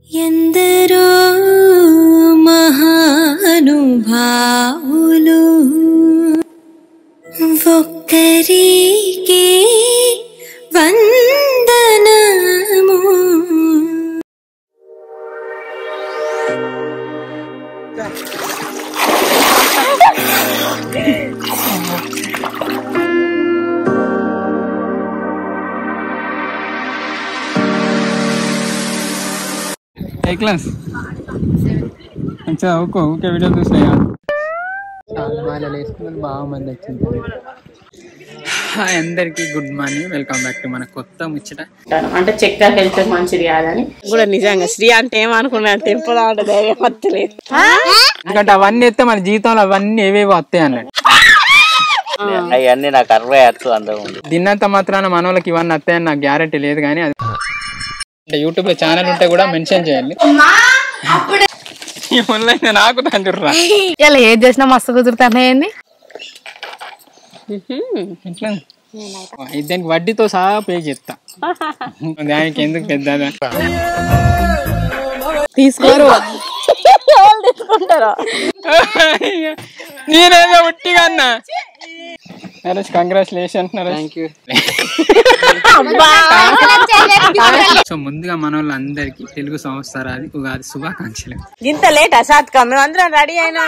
ఎందరో మహానుభావులు ఒక్కరికే వందనము. ఏ క్లాస్ మంచిగా ఊకే వీడియో చూసినాయా? చాలా బాగా వేసుకున్నాను, బాగా మంది వచ్చింది. హాయ్ అందరికి good morning, welcome back to మన కొత్త ముచ్చట. అంటే చెక్క హెల్త్ మంచిది కాదని కూడా నిజంగా శ్రీ అంటే ఏమనుకున్నాను తెంపుదా అంటే ధైర్యం వస్తలేదు. ఎందుకంటే అవన్నీ ఎత్తే మన జీవితంలో అవన్నీ ఏవేవో వస్తాయి అన్నాడు. అవన్నీ నాకు 60 అందం దీన్నంత మాత్రాన మన వాళ్ళకి ఇవన్నీ వస్తాయని నాకు గ్యారెంటీ లేదు, కానీ అది యూట్యూబ్ లో ఛానల్ ఉంటే కూడా మెన్షన్ చేయాలి. నాకు తండ్రిరా ఇలా ఏది చేసినా మస్తు కుదురుతానేయండి. దానికి వడ్డీతో సహా పే చేస్తా. దానికి ఎందుకు పెద్దదా తీసుకోరు తీసుకుంటారా? నేనేదో ఉట్టిగా అన్నా. Naresh congratulations Naresh. Thank you. So ముందుగా మన వాళ్ళందరికి తెలుగు సంవత్సరాది ఉగాది శుభాకాంక్షలు. ఇంత లేట్ అసాత్క మేము అందరం రెడీ అయినా.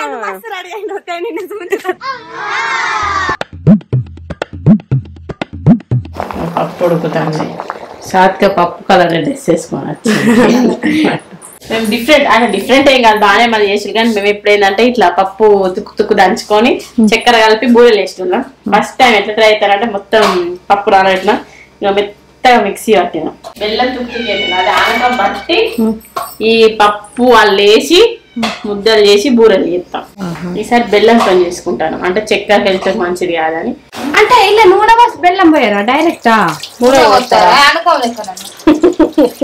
పప్పు ఉడుకుతాను. సాత్క పప్పు కలర్ డ్రెస్ వేసుకొని మేము డిఫరెంట్ ఏం కాదు, బాగానే మళ్ళీ చేసి. కానీ మేము ఇప్పుడు ఏంటంటే ఇట్లా పప్పు తుక్కు దంచుకొని చక్కెర కలిపి బూరెలు వేస్తున్నాం. ఫస్ట్ టైం ఎట్లా ట్రై అవుతారంటే మొత్తం పప్పు రానట్లా ఇక మెత్తగా మిక్సీ పట్టినాం. బెల్లం తుక్కు అది ఆనకం బట్టి ఈ పప్పు వాళ్ళు వేసి ముద్దలు చేసి బూరెలు చేస్తాం. ఈసారి బెల్లంతో చేసుకుంటాను, అంటే చక్కెర హెల్త్ మంచిది కాదని. అంటే ఇలా నూనె పోసి బెల్లం పోయారా డైరెక్టా? నూనె పోస్తారా?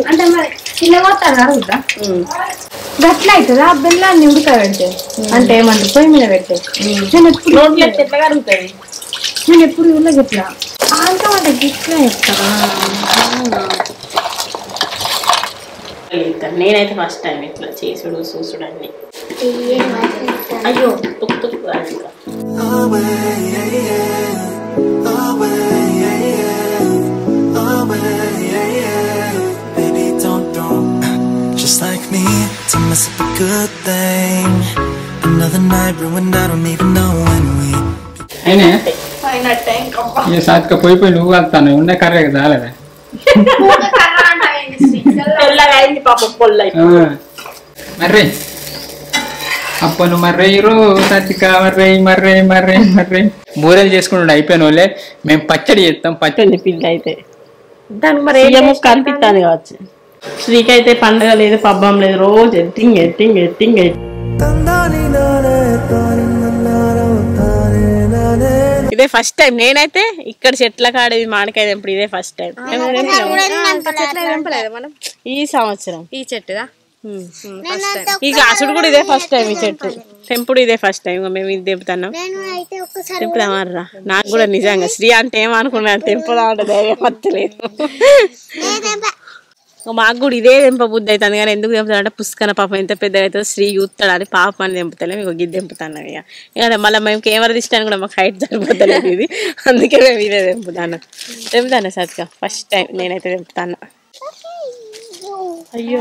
అంటే మరి చిన్న పోతారా గట్ల అవుతుందా బెల్లాన్ని ఉడకబెడితే? అంటే ఏమంటారు పొయ్యి మీద పెట్టే? నేను ఎప్పుడు ఎట్లా కరుగుతుంది? నేను ఎప్పుడు ఊళ్ళో గిట్లా ఆంతం అంటే గిట్లా చెప్తారా? నేనైతే ఫస్ట్ టైం ఇట్లా చేసుడు చూసుడు అన్ని. అయ్యో తుక్కు ఇంకా just like me to mess up a good thing. Another night ruined, I don't even know when we. అయినా ఇక సాత్క పోయి నువ్వు వెళ్తాను ఉండే కర్రీ రాలేదా? మర్రే అప్పను మర్రయ్యరు సత్తిక మర్రే బూరెలు చేసుకుంటుండే అయిపోయిన వాళ్ళే. మేము పచ్చడి చేస్తాం. పచ్చడి పిండి అయితే దానికి మరి కనిపిస్తాను కావచ్చు. శ్రీకైతే పండగ లేదు, పబ్బం లేదు, రోజు ఎట్టింగ్. ఇదే ఫస్ట్ టైం నేనైతే ఇక్కడ చెట్ల కాడేది మామిడికాయ తెంపుడు ఇదే ఫస్ట్ టైం. మనం ఈ సంవత్సరం ఈ చెట్టుగా ఈ కాసుడు కూడా ఇదే ఫస్ట్ టైం. ఈ చెట్టు తెంపుడు ఇదే ఫస్ట్ టైం. మేము ఇది తెంపుతున్నాం. తెంపుదామర్రా. నాకు కూడా నిజంగా శ్రీ అంటే ఏమనుకున్నాను తెంపుదా అంటే ధైర్యం వస్తలేదు. మాకు కూడా ఇదే తెంప బుద్ధి అవుతుంది, కానీ ఎందుకు తెంపుతాడు అంటే పుష్కన పాపం ఎంత పెద్దగా అవుతుందో శ్రీ చూస్తాడు అని పాపం అని తెంపుతాను. మీకు గిద్ద తెంపుతాను. ఇక మళ్ళీ మేము కెమెరా తీస్తాను కూడా మాకు హైట్ సరిపోతలేదు ఇది, అందుకే మేము ఇదే తెంపుతాను సత్క ఫస్ట్ టైం నేనైతే తెంపుతాను. అయ్యో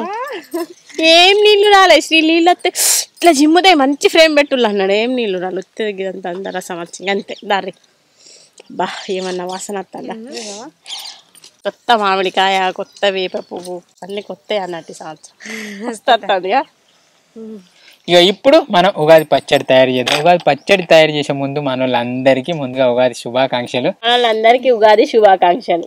ఏం నీళ్ళు రాలే శ్రీ. నీళ్ళు వస్తే ఇట్లా జిమ్ముదే మంచి ఫ్రేమ్ పెట్టుళ్ళు అన్నాడు. ఏం నీళ్ళు రాలి వస్తే ఇదంతా అంత రసం వచ్చింది అంతే. దారి బా ఏమన్నా వాసన వస్తుందా? కొత్త మామిడికాయ, కొత్త వేప పువ్వు అన్ని కొత్త అన్నట్టు సంవత్సరం వస్తుందిగా. ఇక ఇప్పుడు మనం ఉగాది పచ్చడి తయారు చేద్దాం. ఉగాది పచ్చడి తయారు చేసే ముందు మన వాళ్ళందరికీ ముందుగా ఉగాది శుభాకాంక్షలు. వాళ్ళందరికీ ఉగాది శుభాకాంక్షలు.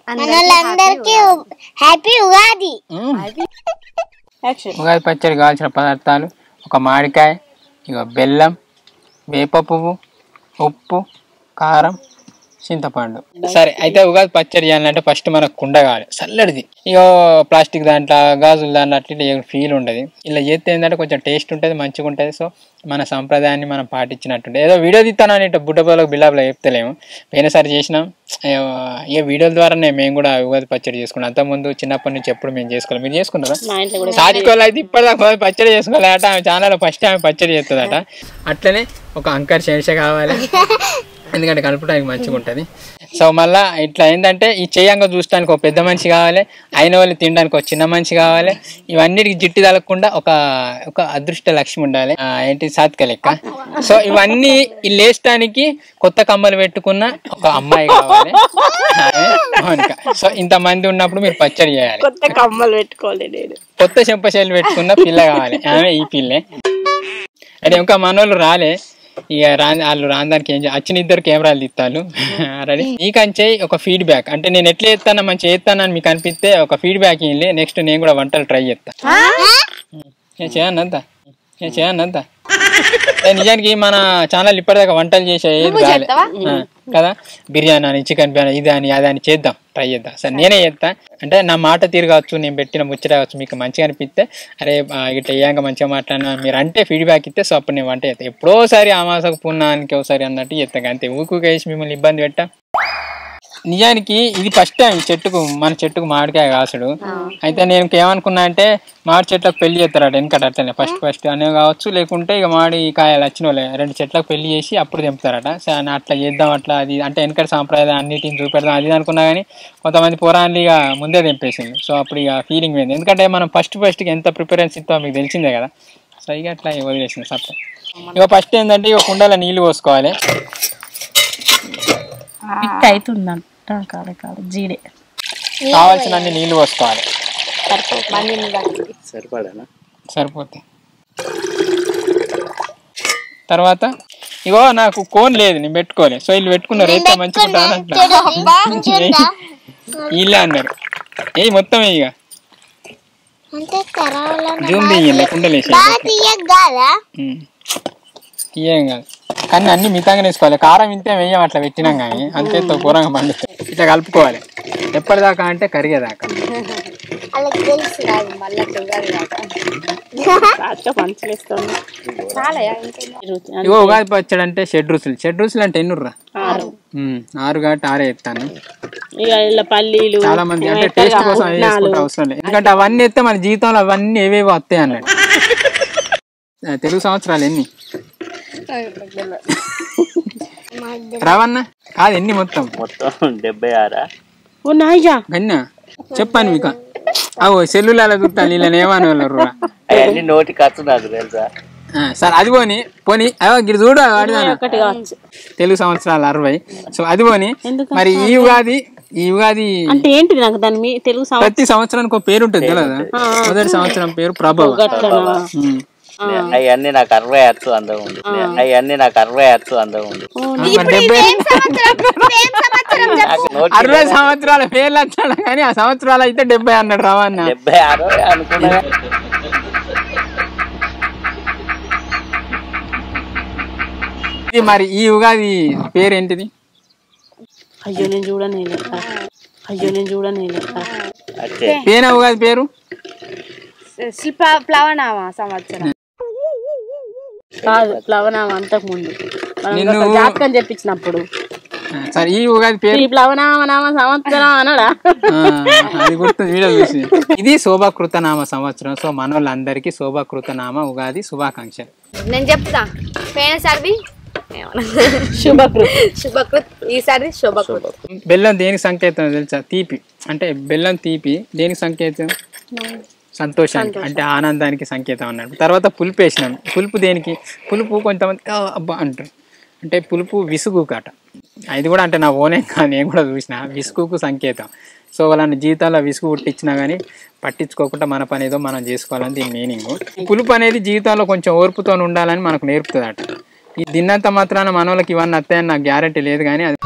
ఉగాది పచ్చడి కావాల్సిన పదార్థాలు: ఒక మామిడికాయ, ఇక బెల్లం, వేప పువ్వు, ఉప్పు, కారం, చింతపండు. సరే అయితే ఉగాది పచ్చడి చేయాలంటే ఫస్ట్ మనకు కుండ కావాలి చల్లడిది. ఇగో ప్లాస్టిక్ దాంట్లో గాజులు దాంట్లో అట్లా ఫీల్ ఉండదు. ఇలా చేస్తే ఏంటంటే కొంచెం టేస్ట్ ఉంటుంది, మంచిగా ఉంటుంది. సో మన సంప్రదాయాన్ని మనం పాటించినట్టుంటే ఏదో వీడియో తీస్తానని ఇట్లా బుడ్డపోలకు బిల్లాపులో చెప్తలేము. పోయినసారి చేసినాం. ఇక వీడియోల ద్వారానే మేము కూడా ఉగాది పచ్చడి చేసుకున్నాం. అంతకుముందు చిన్నప్పటి నుంచి ఎప్పుడు మేము చేసుకోవాలి. మీరు చేసుకున్నారా? సాధికోళ్ళు అయితే ఇప్పటిదాకా పచ్చడి చేసుకోవాలట. ఆమె ఛానల్ ఫస్ట్ ఆమె పచ్చడి చేస్తుందట. అట్లనే ఒక అంకర్ శేష కావాలి, ఎందుకంటే కలుపుటానికి మంచిగా ఉంటుంది. సో మళ్ళీ ఇట్లా ఏంటంటే ఈ చేయంగా చూడటానికి ఒక పెద్ద మనిషి కావాలి, అయిన వాళ్ళు తినడానికి ఒక చిన్న మనిషి కావాలి. ఇవన్నిటికి జిట్టి తలగకుండా ఒక అదృష్ట లక్ష్మి ఉండాలి, ఏంటి సాత్క లెక్క. సో ఇవన్నీ లేచడానికి కొత్త కమ్మలు పెట్టుకున్న ఒక అమ్మాయి కావాలి, మౌనిక. సో ఇంతమంది ఉన్నప్పుడు మీరు పచ్చడి చేయాలి. కొత్త కమ్మలు పెట్టుకోవాలి, నేను కొత్త చెంపశైలి పెట్టుకున్న పిల్ల కావాలి, ఆమె ఈ పిల్లే. అంటే ఇంకా మనోళ్ళు రాలే, ఇక వాళ్ళు రాందానికి ఏం వచ్చిన ఇద్దరు కెమెరాలు తీస్తారు రెడీ. నీకంచే ఒక ఫీడ్బ్యాక్, అంటే నేను ఎట్లా చేస్తాను మంచిగా చేస్తానని మీకు అనిపిస్తే ఒక ఫీడ్బ్యాక్ ఇవ్వండి. నెక్స్ట్ నేను కూడా వంటలు ట్రై చేస్తాను. చేయనంతా నిజానికి మన ఛానల్ ఇప్పటిదాకా వంటలు చేసేది కాలే కదా. బిర్యానీ అని, చికెన్ బిర్యానీ, ఇది అని అది అని చేద్దాం, ట్రై చేద్దాం. సరే నేనే చేస్తా. అంటే నా మాట తీరు కావచ్చు, నేను పెట్టిన ముచ్చట కావచ్చు, మీకు మంచిగా అనిపిస్తే అరే ఇట్లా ఏయంగా మంచిగా మాట్లాడినా మీరు అంటే ఫీడ్బ్యాక్ ఇస్తే సో అప్పుడు నేను వంట చేస్తాను. ఎప్పుడోసారి అమాసకు పున్నానికి ఒకసారి అన్నట్టు చేస్తాను అంతే. ఊకేసి మిమ్మల్ని ఇబ్బంది పెట్టా. నిజానికి ఇది ఫస్ట్ టైం మన చెట్టుకు మామిడికాయ కాసుడు. అయితే నేను ఏమనుకున్నా అంటే మామిడి చెట్లకు పెళ్లి చేస్తారట వెనకట. అట్లనే ఫస్ట్ అనే కావచ్చు, లేకుంటే ఇక మామిడి కాయలు వచ్చిన వాళ్ళే 2 చెట్లకు పెళ్లి చేసి అప్పుడు తెంపుతారట. సో అట్లా చేద్దాం, అట్లా అది అంటే వెనకట సాంప్రదాయం అన్నిటిని చూపెడదాం అది అనుకున్నా కానీ కొంతమంది పురాణాలు ఇక ముందే తెంపేసింది. సో అప్పుడు ఇక ఫీలింగ్ పోయింది, ఎందుకంటే మనం ఫస్ట్కి ఎంత ప్రిఫరెన్స్ ఇస్తామో మీకు తెలిసిందే కదా. సో ఇక అట్లా వదిలేసింది సప్ప. ఇక ఫస్ట్ ఏంటంటే ఇక కుండలో నీళ్ళు పోసుకోవాలి. జీడే కావాల్సిన అన్ని నీళ్ళు పోసుకోవాలి. సరిపోతాయి. తర్వాత ఇగో నాకు కోన్ లేదు, నేను పెట్టుకోలే. సో వీళ్ళు పెట్టుకున్నారు, అయితే మంచిగా వీళ్ళే అన్నారు ఏ మొత్తం ఇక జూమ్ తీయాలి కుండలేసి ఏం కాదు. కానీ అన్ని మితంగా వేసుకోవాలి. కారం ఇంతే వేయం, అట్లా పెట్టినాం కానీ అంతే కూరంగా పండుతుంది. ఇట్లా కలుపుకోవాలి ఎప్పటిదాకా అంటే కరిగేదాకా. ఇగో ఉగాది పచ్చడి అంటే 7 రుచులు. 7 రుచులు అంటే ఎన్ని రా? 6 కాబట్టి 6 ఎత్తాను. చాలా మంది అంటే టేస్ట్ కోసం అవి వేసుకుంటే అవసరం లేదు, ఎందుకంటే అవన్నీ ఎత్తే మన జీవితంలో అవన్నీ ఏవేవో వస్తాయి అన్నాడు. తెలుగు సంవత్సరాలు ఎన్ని రావన్నా? కాదు ఎన్ని మొత్తం 76 గన్నా చెప్పాను మీకు. అవో సెల్లులలో చుట్టాను వీళ్ళని ఏమని వాళ్ళు అవన్నీ నోటి ఖర్చు నాకు తెలుసా. సరే అది పోని అవో గిరి చూడు వాడిదానా తెలుగు సంవత్సరాలు 60. సో అది పోని మరి ఈ ఉగాది అంటే ఏంటిది? నాకు దాని తెలుగు ప్రతి సంవత్సరానికి ఒక పేరు ఉంటుంది కదా. మొదటి సంవత్సరం పేరు ప్రభవ. అవన్నీ నాకు 60 అందం ఉంది. అవన్నీ నాకు 60 అందం ఉంది. 60 సంవత్సరాల పేర్లు వచ్చాడు కానీ ఆ సంవత్సరాలు అయితే 70 అన్నాడు రావన్న. 76 అనుకున్నా. ఇది మరి ఈ ఉగాది పేరు ఏంటిది? అయ్యో నేను చూడనే పేన ఉగాది పేరు శిల్ప ప్లవనామ సంవత్సరం కాదు, ప్లవనామ అంతకు ముందు జాతకం చెప్పించినప్పుడు. సరే ఈ ఉగాది పేరు ప్లవనామ సంవత్సరం అనడా? అది గుర్తుంది వీడియో చూసి. ఇది శోభాకృత నామ సంవత్సరం. సో మన వాళ్ళందరికీ శోభాకృత నామ ఉగాది శుభాకాంక్షలు. నేను చెప్తా. పోయినసారి శుభకృత్, ఈసారి శుభకృత్. బెల్లం దేనికి సంకేతం తెలుసా? తీపి. అంటే బెల్లం తీపి దేనికి సంకేతం? సంతోషానికి అంటే ఆనందానికి సంకేతం అన్నాడు. తర్వాత పులుపు వేసినాం. పులుపు దేనికి? పులుపు కొంతమంది అబ్బా అంటారు, అంటే పులుపు విసుగు కాట. ఇది కూడా అంటే నా ఓనే కాదు, నేను కూడా చూసిన విసుగుకు సంకేతం. సో వాళ్ళని జీవితాల్లో విసుగు పుట్టించినా కానీ పట్టించుకోకుండా మన పని ఏదో మనం చేసుకోవాలని దీని మీనింగ్. పులుపు అనేది జీవితంలో కొంచెం ఓర్పుతో ఉండాలని మనకు నేర్పుతుంది అట. ఈ తిన్నంత మాత్రాన మన వాళ్ళకి ఇవన్నీ వస్తాయని నాకు గ్యారెంటీ లేదు, కానీ అది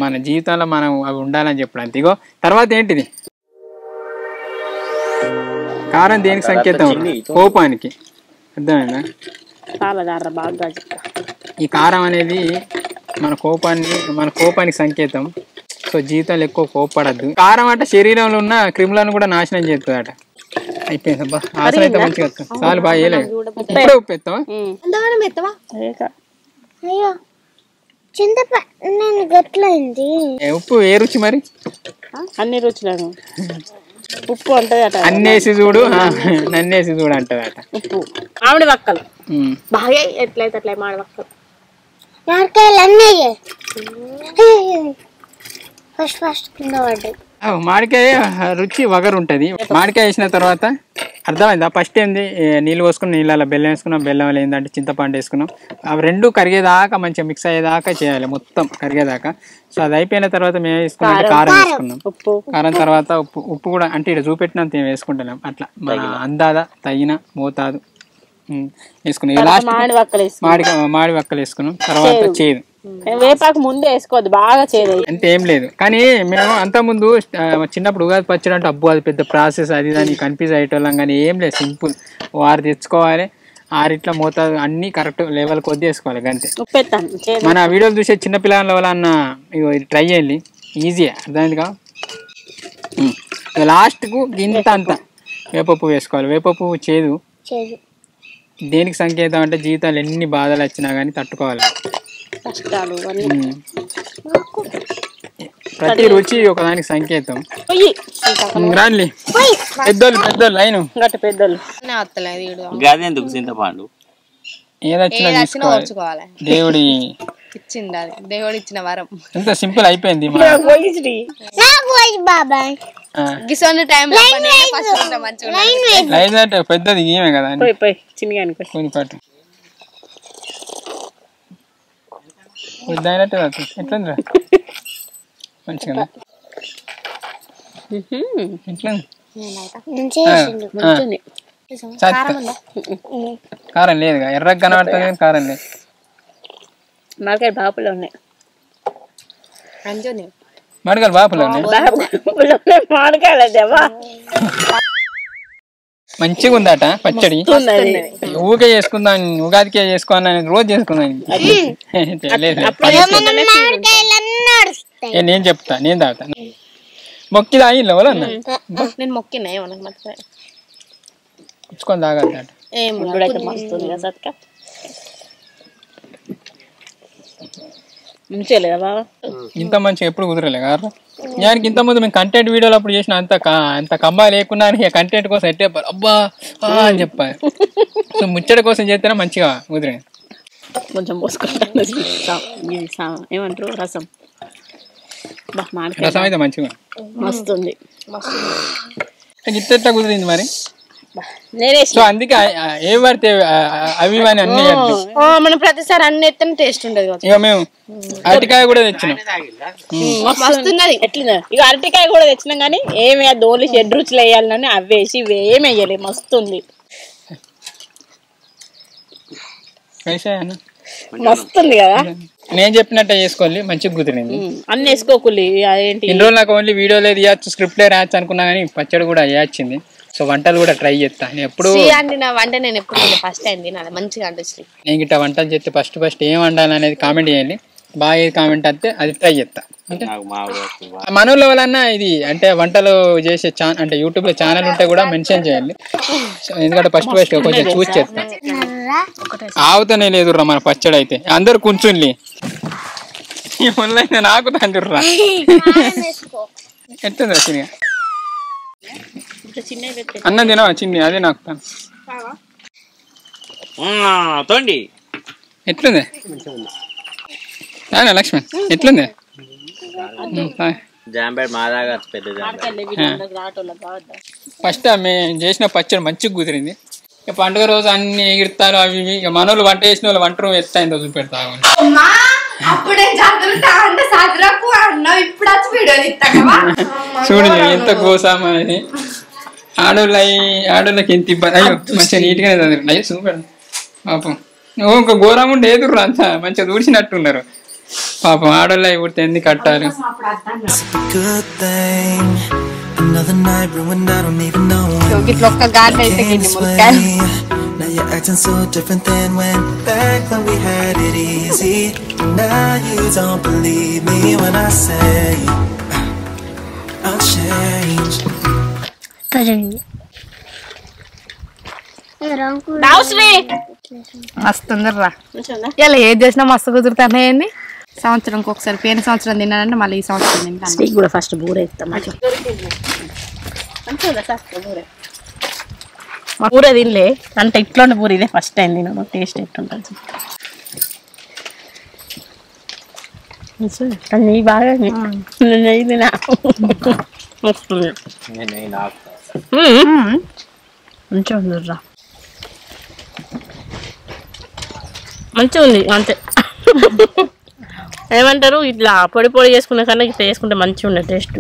మన జీవితంలో మనం అవి ఉండాలని చెప్పడానికి. ఇగో తర్వాత ఏంటిది? కారం దేనికి సంకేతం? కోపానికి. అర్థమైందా? ఈ కారం అనేది మన కోపానికి సంకేతం. సో జీవితంలో ఎక్కువ కోపపడద్దు. కారం అట శరీరంలో ఉన్న క్రిములను కూడా నాశనం చేస్తుంది అట. అయిపోయింది అబ్బా, ఆసన అయితే మంచిగా వస్తుంది. చాలు బాగా వేయలేదు. ఇప్పుడే ఉప్పు ఎత్తావా? అయ్యో చింతపండు గట్లయింది. ఉప్పు ఏ రుచి మరి? అన్ని రుచులను ఉప్పు అంటది అట. అన్నేసి చూడు, నన్నేసి చూడు అంటది అట. ఉప్పు మామిడి వక్కలు బాగా ఎట్లయితే అట్లా మామిడి వక్కలు మామిడికాయలు అన్నీ ఫస్ట్ కింద పడ్డాయి. మామిడికాయ రుచి వగరు ఉంటుంది. మామిడికాయ వేసిన తర్వాత అర్థమైందా? ఫస్ట్ ఏంది, నీళ్ళు పోసుకుని నీళ్ళలో బెల్లం వేసుకున్నాం. బెల్లం ఏంటంటే చింతపండు వేసుకున్నాం. అవి రెండు కరిగేదాకా మంచిగా మిక్స్ అయ్యేదాకా చేయాలి, మొత్తం కరిగేదాకా. సో అది అయిపోయిన తర్వాత మేము వేసుకున్నాం కారం వేసుకున్నాం. కారం తర్వాత ఉప్పు కూడా అంటే ఇక్కడ చూపెట్టినంత మేము వేసుకుంటున్నాం. అట్లా మన అందాద తగిన మోతాదు వేసుకున్నాం. లాస్ట్ మామిడి వక్కలు వేసుకున్నాం. తర్వాత చేదు, వేపాకు ముందే వేసుకోవద్దు, బాగా చేదు అంటే ఏం లేదు. కానీ మేము అంత ముందు చిన్నప్పుడు ఉగాది పచ్చడి అంటే అబ్బో అది పెద్ద ప్రాసెస్, అది దాన్ని కన్ఫ్యూజ్ అయ్యేటోళ్ళం. కానీ ఏం లేదు, సింపుల్. 6 తెచ్చుకోవాలి, 6 ఇట్లా మోతాదు అన్ని కరెక్ట్ లెవెల్ కొద్ది వేసుకోవాలి అంతే. మన వీడియోలు చూసే చిన్నపిల్లల వల్ల ఇగో ఇది ట్రై చేయండి, ఈజీ, అర్థమైందిగా. లాస్ట్కు ఇంత అంతా వేపపువ్వు వేసుకోవాలి. వేపపువ్వు చేదు దేనికి సంకేతం అంటే జీవితాలు ఎన్ని బాధలు వచ్చినా కానీ తట్టుకోవాలి. ప్రతి రుచి ఒకదానికి సంకేతం. రాండి పెద్దోళ్ళు లైన్ పెద్దోళ్ళు గదెందుకు చింతపండు ఏదొచ్చినా తీసుకోవాలి. దేవుడి ఇచ్చింది, అది దేవుడు ఇచ్చిన వరం. ఎంత సింపుల్ అయిపోయింది. లైన్ అంటే పెద్దది ఏమే కదా పట్టు అయినట్టు ఎట్లా మంచిగా ఎట్లా కారం లేదుగా, ఎర్రగా కనబడుతుంది కారం లేదు. మామిడికాయ బాపులు ఉన్నాయి, మామిడికాయలు బాపులు ఉన్నాయి. మంచిగా ఉందట పచ్చడి. ఊకే చేసుకుందాం, ఉగాదికే చేసుకోవాలని రోజు చేసుకుందాం. నేను చెప్తా, నేను తాగుతా. మొక్కి తాగిన వాళ్ళన్నా నేను మొక్కినా పుచ్చుకొని తాగద్దాట. ఇంత మంచిగా ఎప్పుడు కుదరలే కాదు. దానికి ఇంత ముందు మేము కంటెంట్ వీడియోలు అప్పుడు చేసిన అంత కంబా లేకున్నా కంటెంట్ కోసం ఎట్టే అబ్బా అని చెప్పాలి. సో ముచ్చట కోసం చేస్తేనే మంచిగా కుదిరే. కొంచెం పోసుకుంటాను, ఏమంటారు రసం. రసం అయితే మంచిగా మస్తుంది, ఇట్లా కుదిరింది మరి. సో అందుకే ఏం పడితే అవి అన్ని మనం ప్రతిసారి అన్ని ఎత్తని టేస్ట్ ఉండదు. ఇక మేము అరటికాయ కూడా తెచ్చినాం, ఇక అరటికాయ కూడా తెచ్చినాం. కానీ ఏమి దోలి 7 రుచులు వేయాలని అవి వేసి ఏమి వేయలే, మస్తుంది మస్తుంది కదా. నేను చెప్పినట్టే చేసుకోవాలి, మంచిగా కుదిరింది. అన్ని వేసుకోకూలి ఏంటి ఇన్ని రోజులు నాకు ఓన్లీ వీడియోలో తీయచ్చు, స్క్రిప్ట్లో రాయచ్చు అనుకున్నా కానీ పచ్చడి కూడా వేయచ్చింది. సో వంటలు కూడా ట్రై చేస్తా. నేను ఎప్పుడు ఫస్ట్ టైం మంచిగా అనిపిస్తుంది. నేను ఇట్లా వంటలు చేస్తే ఫస్ట్ ఏం వండాలి అనేది కామెంట్ చేయండి. బాగా కామెంట్ అయితే అది ట్రై చేస్తా. మనోళ్ళ వలన ఇది అంటే వంటలు చేసే అంటే యూట్యూబ్ లో ఛానల్ ఉంటే కూడా మెన్షన్ చేయండి. ఎందుకంటే ఫస్ట్ కొంచెం చూసి చేస్తా. ఆవుతనే లేదుర్రా మన పచ్చడి అయితే. అందరు కూర్చుని మొన్న నాకు తండ్రిర్రా ఎట్టుందిరా చిన్నగా అన్న తినవా చిన్ని? అదే నాకు తోండి ఎట్లుంది లక్ష్మణ్? ఎట్లుంది? ఫస్ట్ మేము చేసిన పచ్చడి మంచిగా కుదిరింది. పండుగ రోజు అన్ని ఎగిరితారు అవి ఇక మనోళ్ళు వంట చేసిన వాళ్ళు వంట రూమ్ ఎత్తాయిందో చూపెడతా. చూడు ఎంత కోసామా అని. ఆడోళ్ళకి ఎంత ఇబ్బంది. అయ్యో మంచిగా నీట్గానే చదివి అయ్యో చూపెడు పాపం. ఇంక ఘోరం ఉండే ఎదురు అంతా మంచిగా దూడిచినట్టున్నారు పాపం. ఆడోళ్ళు అవి పుడితే ఎందుకు కట్టాలి? Another night ruined, I don't even know. Now you're acting so different than back when we had it easy. Now you don't believe me when I say I'll change. మస్తు ఉందిరా ఇలా ఏది చేసినా మస్తు కుదురుతానే ఏంది సంవత్సరంకి ఒకసారి పోయిన సంవత్సరం తిన్నానంటే మళ్ళీ ఈ సంవత్సరం తింటాను కూడా ఫస్ట్ బూర ఇస్తాం బూర తినలే అంటే ఇట్లా బూర ఇదే ఫస్ట్ టైం తిన టేస్ట్ ఎట్లుంటుంది నెయ్యి బాగా నెయ్యి తినా మంచిగా ఉందిరా మంచిగా ఉంది అంతే ఏమంటారు ఇట్లా పొడి పొడి చేసుకునే కన్నా ఇట్లా చేసుకుంటే మంచిగా ఉండే టేస్ట్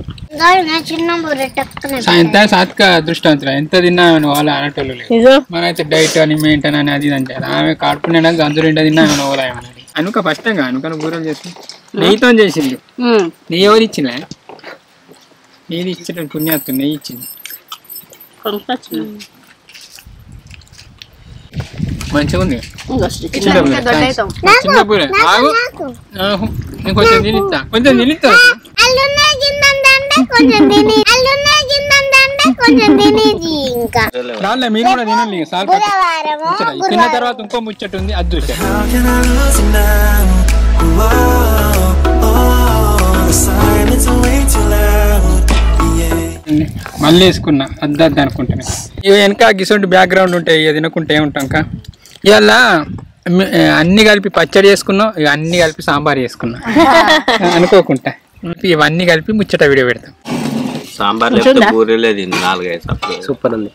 సాయంత్రం సాత్క అదృష్టవంతులు ఎంత తిన్నా వాళ్ళు అనటోళ్ళు లేదు మనైతే డైట్ అని మెయింటైన్ అని అది అంటారు ఆమె కడుపునే అందరూ ఇంట తిన్నా ఓలాయమని అనుక ఫస్ట్ అనుకను బూరెలు చేసి నెయ్యితో చేసింది నెయ్యి ఎవరు ఇచ్చిందా నెయ్యి ఇచ్చిన పుణ్యాత్తు నెయ్యి ఇచ్చింది మంచిగా ఉంది చిన్న బూర ఆగు కొంచెం తినిస్తా కొంచెం తినిస్తా రాలే మీరు కూడా తినండి తిన్న తర్వాత ఇంకో ముచ్చట ఉంది అదృష్టం మళ్ళీ వేసుకున్నా అద్దద్దు అనుకుంటున్నా ఇవి వెనక గిసొంటి బ్యాక్గ్రౌండ్ ఉంటాయి ఇక తినకుంటే ఏముంటాం కా ఇవాళ అన్ని కలిపి పచ్చడి చేసుకున్నాం ఇక అన్ని కలిపి సాంబార్ చేసుకున్నాం అనుకోకుండా ఇవన్నీ కలిపి ముచ్చట వీడియో పెడతాం సాంబార్ సూపర్ ఉంది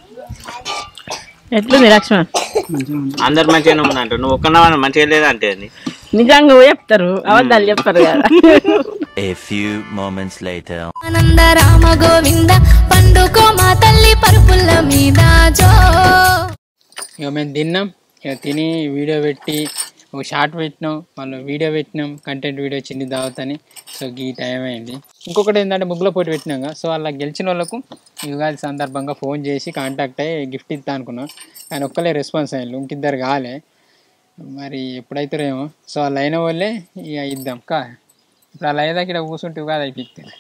ఎట్లుంది లక్ష్మణ్ అందరు మంచిగానే ఉందంట నువ్వు ఒక్కన మంచిగా లేదంటే నిజంగా చెప్తారు అబద్ధాలు చెప్తారు కదా A few moments later. ఆనంద రామ గోవింద పండుకో మా తల్లి పరుపుల మీద జో ఇక మేము తిన్నాం ఇక తిని వీడియో పెట్టి ఒక షార్ట్ పెట్టినాం మళ్ళీ వీడియో పెట్టినాం కంటెంట్ వీడియో చిన్ని దావతని సో ఈ టైం అయింది ఇంకొకటి ఏంటంటే ముగ్గుల పోటీ పెట్టినాక సో అలా గెలిచిన వాళ్ళకు యుగాది సందర్భంగా ఫోన్ చేసి కాంటాక్ట్ అయ్యి గిఫ్ట్ ఇస్తా అనుకున్నాం కానీ ఒక్కలే రెస్పాన్స్ అయ్యారు ఇంకిద్దరు కాలే మరి ఎప్పుడైతారేమో సో అలా అయిన వాళ్ళే ఇక ఇద్దాం ఇప్పుడు అలా అయ్యేదాకా ఇక్కడ కూర్చుంటే ఉగాది అయిపోతుంది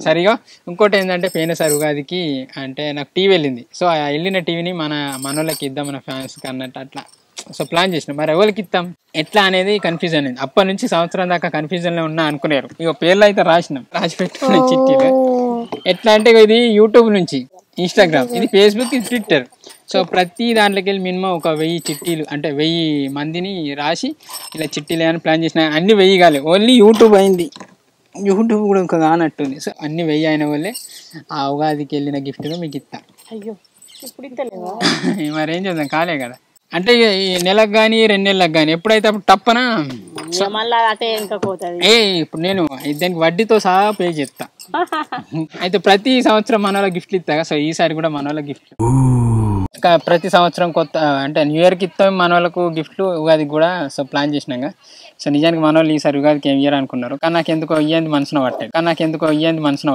సరిగా ఇంకోటి ఏంటంటే పోయినసారి ఉగాదికి అంటే నాకు టీవీ వెళ్ళింది సో ఆ వెళ్ళిన టీవీని మనోళ్ళకి ఇద్దాం మన ఫ్యాన్స్కి అన్నట్టు అట్లా సో ప్లాన్ చేసినాం మరి ఎవరికి ఇస్తాం ఎట్లా అనేది కన్ఫ్యూజన్ అయింది అప్పటి నుంచి సంవత్సరం దాకా కన్ఫ్యూజన్లో ఉన్నా అనుకున్నారు ఇక పేర్లు అయితే రాసి పెట్టుకున్న చిట్టీలు ఎట్లా అంటే ఇది యూట్యూబ్ నుంచి ఇన్స్టాగ్రామ్ ఇది ఫేస్బుక్ ఇది ట్విట్టర్ సో ప్రతి దాంట్లోకి వెళ్ళి మినిమం ఒక 1000 చిట్టీలు అంటే 1000 మందిని రాసి ఇలా చిట్టీలు అని ప్లాన్ చేసిన అన్ని 1000 కాలే ఓన్లీ యూట్యూబ్ అయింది యూట్యూబ్ కూడా ఇంకా కానట్టుంది సో అన్ని 1000 అయిన వాళ్ళే ఆ ఉగాదికి వెళ్ళిన గిఫ్ట్గా మీకు ఇస్తా అయ్యో ఇప్పుడు ఇంతలేవా మరి ఏం చేద్దాం కాలే కదా అంటే ఈ నెలకు కానీ 2 నెలలకు కానీ ఎప్పుడైతే అప్పుడు తప్పనా మళ్ళీ అటే ఇంకా పోతుంది ఇప్పుడు నేను దానికి వడ్డీతో సహా పే చేస్తా అయితే ప్రతి సంవత్సరం మన వాళ్ళకి గిఫ్ట్లు ఇస్తా సో ఈసారి కూడా మన వాళ్ళకి గిఫ్ట్ ప్రతి సంవత్సరం కొత్త అంటే న్యూ ఇయర్కి ఇస్తాం మన వాళ్ళకు గిఫ్ట్లు ఉగాదికి కూడా సో ప్లాన్ చేసినాక సో నిజానికి మన వాళ్ళు ఈసారి ఉగాదికి ఏం ఇయ్యారు అనుకున్నారు కానీ నాకు ఎందుకో ఇయ్యంది మనసున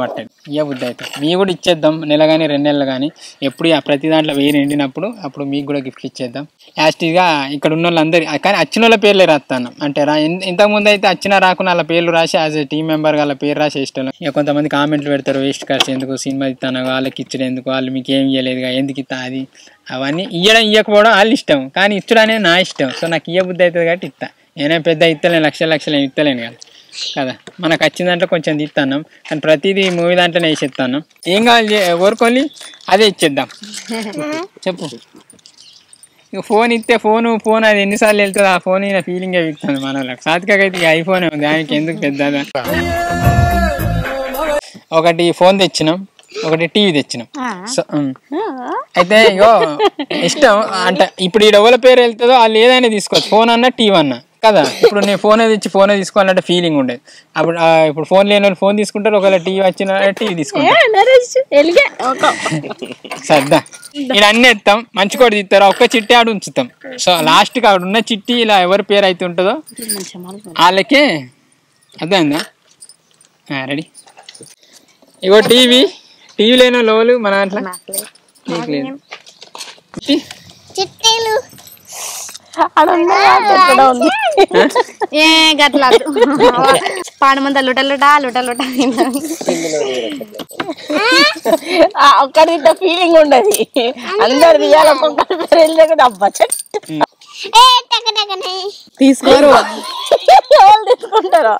పట్టాడు ఇయ్య బుద్ధి అయితే మీ కూడా ఇచ్చేద్దాం నెల కానీ 2 నెలలు కానీ ఎప్పుడు ప్రతి దాంట్లో 1000 నిండినప్పుడు అప్పుడు మీకు కూడా గిఫ్ట్లు ఇచ్చేద్దాం యాస్టీగా ఇక్కడ ఉన్న వాళ్ళందరి కానీ వచ్చిన వాళ్ళ పేర్లే రాస్తాను అంటే ఇంతకుముందు అయితే వచ్చినా రాకుండా వాళ్ళ పేర్లు రాసి యాజ్ ఏ టీమ్ మెంబర్ వాళ్ళ పేరు రాసి ఇష్టం ఇక కొంతమంది కామెంట్లు పెడతారు వేస్ట్ ఖర్చు ఎందుకు సినిమా ఇస్తాను వాళ్ళకి ఇచ్చడం ఎందుకు వాళ్ళు మీకు ఏం ఇవ్వలేదుగా ఎందుకు ఇస్తా అది అవన్నీ ఇవ్వడం ఇవ్వకపోవడం వాళ్ళు ఇష్టం కానీ ఇచ్చడం అనేది నా ఇష్టం సో నాకు ఇయ్య బుద్ధి అవుతుంది కాబట్టి ఇస్తా నేనే పెద్ద ఇస్తలేను లక్షలు ఏమి ఇస్తలేను కదా మనకు వచ్చిన దాంట్లో కొంచెం తీస్తాను కానీ ప్రతిదీ మూవీ దాంట్లోనే వేసేస్తాను ఏం కావాలి కోరుకొని అదే ఇచ్చేద్దాం చెప్పు ఇక ఫోన్ ఇస్తే ఫోన్ అది ఎన్నిసార్లు వెళ్తుంది ఆ ఫోన్ నా ఫీలింగే ఇస్తాను మన వాళ్ళకి సాత్వికైతే ఇక ఐఫోన్ ఉంది ఆయనకి ఎందుకు పెద్దదా ఒకటి ఫోన్ తెచ్చినాం ఒకటి టీవీ తెచ్చినాం సో అయితే ఇగో ఇష్టం అంటే ఇప్పుడు ఈ డబ్బుల పేరు వెళ్తుందో వాళ్ళు ఏదైనా తీసుకోవచ్చు ఫోన్ అన్నా టీవీ అన్నా కదా ఇప్పుడు నేను ఫోనే తీసుకోవాలంటే ఫీలింగ్ ఉండేది అప్పుడు ఇప్పుడు ఫోన్ లేని వాళ్ళు ఫోన్ తీసుకుంటారు ఒకవేళ టీవీ వచ్చిన టీవీ తీసుకుంటారు సర్దా ఇలా అన్నీ ఎత్తాం మంచి కూడా తీస్తారు ఒక్క చిట్టి ఆడు ఉంచుతాం సో లాస్ట్కి ఆవిడ ఉన్న చిట్టి ఇలా ఎవరి పేరు అయితే ఉంటుందో వాళ్ళకే అర్థమైందా రెడీ ఇగో టీవీ లేని లోలు మన దాంట్లో ఏ గట్లా పాడమంతా లుట ఒక్కడి ఫీలింగ్ ఉండదు అందరు తీయాలి ఒక్కొక్కరి పేరు వెళ్ళి అబ్బా తీసుకోరు ఎవరు తీసుకుంటారు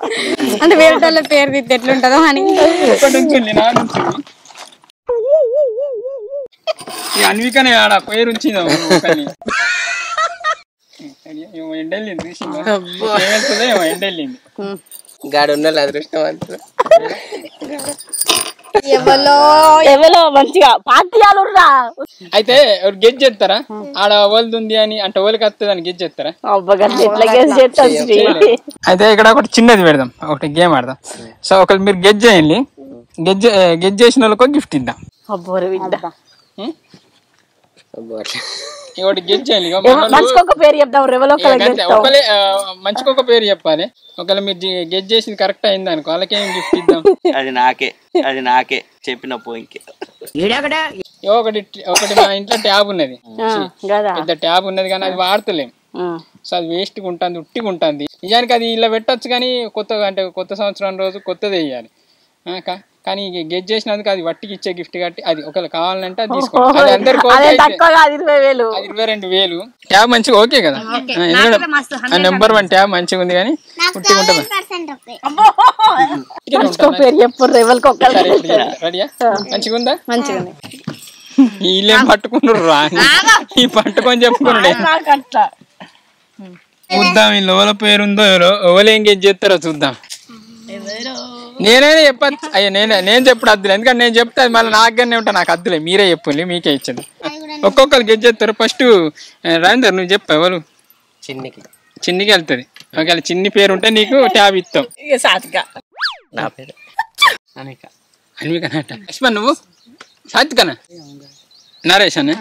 అంటే వేరే వాళ్ళ పేరు తీస్తే ఎట్లుంటదో అని అన్వికనే ఆడ పేరు ఉంచిందా ఎండెళ్ళింది ఎండెళ్ళింది గాడు ఉండాలి అదృష్టవంతులు ఎవరో మంచిగా పార్టీలు అయితే గెజ్ చేస్తారా ఆడ ఓలుతుంది అని అంటే ఓలికి వస్తుంది అని గెజ్ చేస్తారా అయితే ఇక్కడ ఒకటి చిన్నది పెడదాం ఒకటి గేమ్ ఆడదాం సో ఒకటి మీరు గెజ్ చేయండి గెజ్ చేసిన వాళ్ళకి గిఫ్ట్ ఇద్దాం ఒకటి గెజ్ చేయాలి మంచికొక పేరు చెప్దాం ఒకలే మంచికి ఒక పేరు చెప్పాలి ఒకవేళ మీరు గెజ్ చేసింది కరెక్ట్ అయింది అనుకో వాళ్ళకేం గిఫ్ట్ ఇద్దాం అది నాకే చెప్పిన పోయింకే ఒకటి మా ఇంట్లో ట్యాబ్ ఉన్నది పెద్ద ట్యాబ్ ఉన్నది కానీ అది వాడతలేం సో అది వేస్ట్ గా ఉంటుంది ఉట్టిగా ఉంటుంది నిజానికి అది ఇలా పెట్టచ్చు కానీ కొత్త సంవత్సరం రోజు కొత్తది వేయాలి కానీ గెజ్ చేసినందుకు అది వట్టికి ఇచ్చే గిఫ్ట్ కట్టి అది ఒకవేళ కావాలంటే అది తీసుకోవాలి అది అందరికి 22,000 ట్యాబ్ మంచిగా ఓకే కదా నెంబర్ 1 ట్యాబ్ మంచిగా ఉంది కానీ ఉట్టిగా ఉంటుంది రెడీయా మంచిగా ఉందా మంచిగా వీళ్ళేం పట్టుకున్నారు రా ఈ పట్టుకొని చెప్పుకున్నాడే చూద్దాం వీళ్ళు ఎవరి పేరుందో ఎవరు ఎంగేజ్ చేస్తారో చూద్దాం నేనే చెప్పచ్చు అయ్యా నేను చెప్పుడు అద్దులే ఎందుకంటే నేను చెప్తే అది మళ్ళీ నాకుగానే ఉంటా నాకు అద్దులే మీరే చెప్పండి మీకే ఇచ్చింది ఒక్కొక్కరు గెజ్ చేస్తారు ఫస్ట్ రాజేందర్ నువ్వు చెప్పు ఎవరు చిన్నికి వెళ్తుంది ఒకవేళ చిన్ని పేరు ఉంటే నీకు ట్యాబ్ ఇస్తాం నా పేరు అన్వికనట లక్ష్మణ్ నువ్వు సాత్వికనా నరేష్ అన్న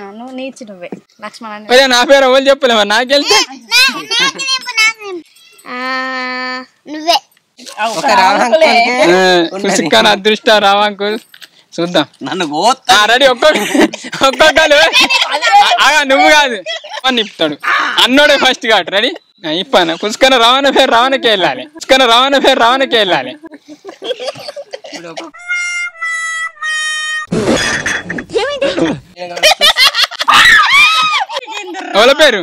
నా పేరు ఎవరు చెప్పలేమా నాకు వెళ్తే నువ్వే అదృష్ట రావాంకుల్ చూద్దాం నన్ను రెడీ ఒక్కొక్కరు నువ్వు కాదు అని ఇప్పుతాడు అన్నోడే ఫస్ట్ కాదు రెడీ ఇప్పాను పుష్కర రవాణా పేరు రావణకే వెళ్ళాలి ఎవరి పేరు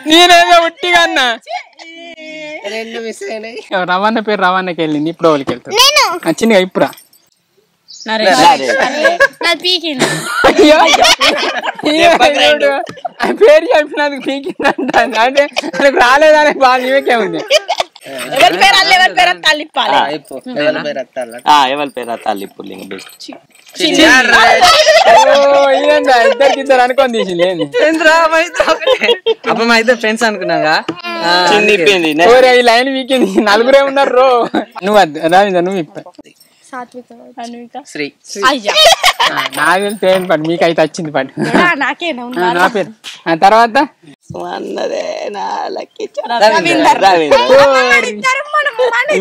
నేనేదో ఉట్టిగా అన్నా రవాణా పేరు రవాణాకి వెళ్ళింది ఇప్పుడు వాళ్ళకి వెళ్తాడు చిన్నగా ఇప్పుడా పేరు చెప్పినందుకు పీకిందంట అంటే నాకు రాలేదనే బాధ నీకే ఉంది ఎవరి పేరు తల్లిప్పు ఇద్దరు అనుకొని తీసింది అప్పుడు మా ఇద్దరు ఫ్రెండ్స్ అనుకున్నాగా ఈ లైన్ వీకింది నలుగురే ఉన్నారు రో నువ్వు రాజేంద్ర నువ్వు శ్రీ నాకు తెలితే మీకు అయితే వచ్చింది పట్టు నా పేరు తర్వాత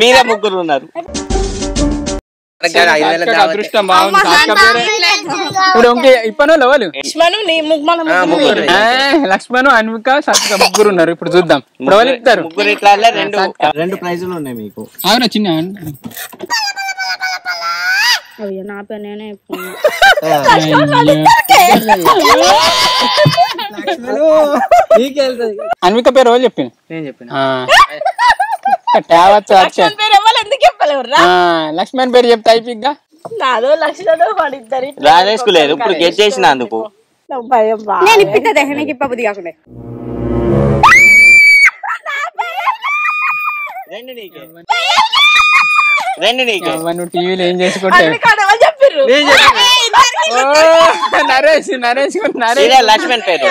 మీద ముగ్గురు ఉన్నారు అదృష్టం బాగుంది ఇప్పుడు ఇప్పను లెవలు లక్ష్మణ్ అన్విక సాత్విక ముగ్గురు ఉన్నారు ఇప్పుడు చూద్దాం ఇప్పుడు ఎవరు ఇస్తారు ముగ్గురు ఇట్లా రెండు ప్రైజులు ఉన్నాయి మీకు అవునా చిన్న నా పేరు నేనే అన్విక పేరు ఎవరు చెప్పింది నేను చెప్పిన లక్ష్మణ్ పేరు చెప్తే అయిపోయిగా రాజేష్ లేదు ఇప్పుడు గెట్ చేసిన అందుకు నేను ఇప్పిద్దా నీకు ఇప్పబుద్ది కాకుండా నువ్వు టీవీలో ఏం చేసుకుంటావు నరేష్ లక్ష్మణ్ పేరు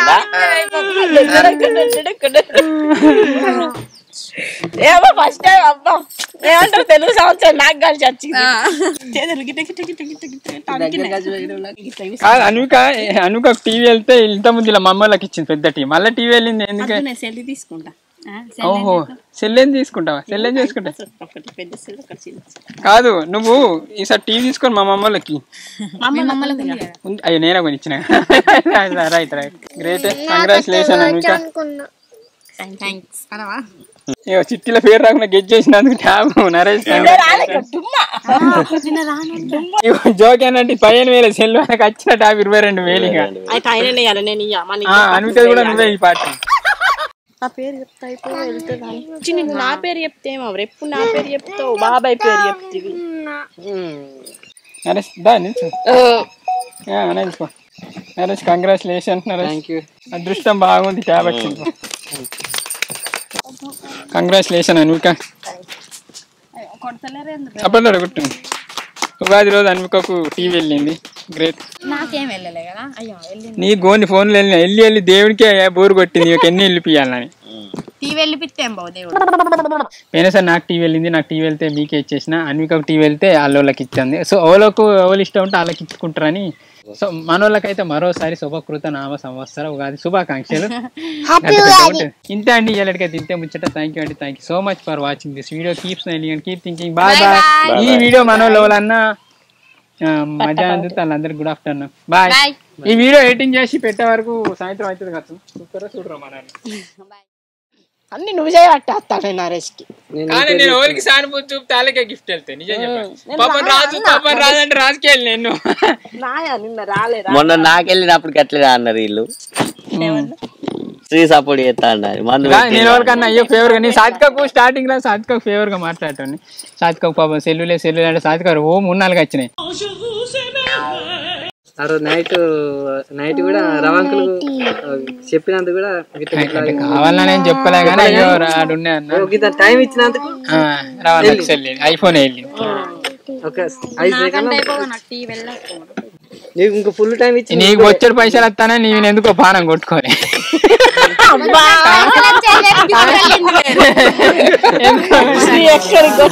ఏమో ఫస్ట్ టైం అబ్బా ఏమంటారు తెలుగు సంవత్సరం నాకు కలిసి వచ్చింది అనుక టీవీ వెళ్తే ఇంత ముందు ఇలా మమ్మల్కి ఇచ్చింది పెద్ద టీవీ మళ్ళీ టీవీ వెళ్ళింది ఎందుకంటే సెల్ఫీ తీసుకుంటా ఓహో సెల్లేం తీసుకుంటావా? సెల్లేం చేసుకుంటా ఒకటి పెద్ద సెల్ ఒకటి చిన్న సెల్. కాదు నువ్వు ఈసారి టీవీ తీసుకొని మా మమ్మల్కి అయ్యో నేనే కొనిచ్చిన. రైట్ రైట్ గ్రేట్ కంగ్రాచులేషన్ అనుక. ఇగో చిట్టిల పేరు రాకుండా గెట్ చేసినందుకు ట్యాబ్ నరేష్. జోక్ ఏంటంటే 15,000 సెల్ నాకు వచ్చిన ట్యాబ్ 22,000. ఇక అనుకుంటే కూడా నువ్వే ఈ పార్టీ. నా పేరు చెప్తా అయిపోయి వెళ్తుంది. నా పేరు చెప్తేమో రేపు నా పేరు చెప్తావు, బాబాయ్ పేరు చెప్తివి. నరేష్ దా నిల్చో. నిల్చుకో నరేష్. కంగ్రాచులేషన్ నరేష్, అదృష్టం బాగుంది, ట్యాబ్ వచ్చింది. కంగ్రాచులేషన్ అనుక. అప్పట్లో కొట్టింది. ఉగాది రోజు అనుకకు టీవీ వెళ్ళింది. గ్రేట్. నాకేం వెళ్ళలే కదా. అయ్యో నీ గోని ఫోన్లు వెళ్ళి దేవుడికే బోరు కొట్టింది. ఎన్ని వెళ్ళిపియాలని టీవీ వెళ్ళిపిస్తేం బావు దేవుడు. పోయినా సార్ నాకు టీవీ వెళ్ళింది. నాకు టీవీ వెళ్తే మీకే ఇచ్చేసిన, అన్వికకు టీవీ వెళ్తే వాళ్ళకి ఇచ్చింది. సో ఎవరు ఇష్టం ఉంటే వాళ్ళకి ఇచ్చుకుంటారని. సో మనోళ్ళకైతే మరోసారి శుభకృత నామ సంవత్సర ఉగాది శుభాకాంక్షలు. ఇంతే అండి ఇవాళకైతే ఇంతే ముచ్చట. థ్యాంక్ యూ అండి. Thank you so much for watching this video. Keep smiling and keep thinking. Bye bye. ఈ వీడియో మనోళ్ళు ఎవరన్నా మధ్యాహ్నం చూస్తే వాళ్ళందరికి గుడ్ ఆఫ్టర్నూన్. బాయ్. ఈ వీడియో ఎడిటింగ్ చేసి పెట్టే వరకు సాయంత్రం అవుతుంది కదా. చూడరా మన అన్ని నువ్వు చేయబట్టేస్తాను నరేష్కి. కానీ నేను ఎవరికి సానుభూతి చూపితే వాళ్ళకే గిఫ్ట్ వెళ్తాయి. నిజం చెప్పాను. పాపం రాజు రాదంటే రాజుకి వెళ్ళి నేను నిన్న రాలేదా? మొన్న నాకెళ్ళినప్పటికి ఎట్లా అన్నారు వీళ్ళు, స్త్రీ సపోర్ట్ చేస్తా అన్నారు. నేను ఎవరికన్నా అయ్యో ఫేవర్ గా, నేను సాత్వికకు స్టార్టింగ్ లో సాత్వికకు ఫేవర్ గా మాట్లాడతాను. సాత్వికకు పాపం సెల్లులే అంటే సాత్విక ఓ 3-4 వచ్చినాయి. ఆ రోజు నైట్ కూడా రవాంకులు చెప్పినందుకు కూడా కావాలన్నా నేను చెప్పలే కానీ అయ్యో రాడుండే అన్న. టైం ఇచ్చినందుకు రవాణాకి సెల్లి ఐఫోన్ వెళ్ళింది. ఒక 5 సెకండ్లు నీకు ఇంకా ఫుల్ టైం ఇచ్చి నీకు వచ్చే పైసలు వస్తానే నేను ఎందుకో పానం కొట్టుకోని. ఎక్కడికి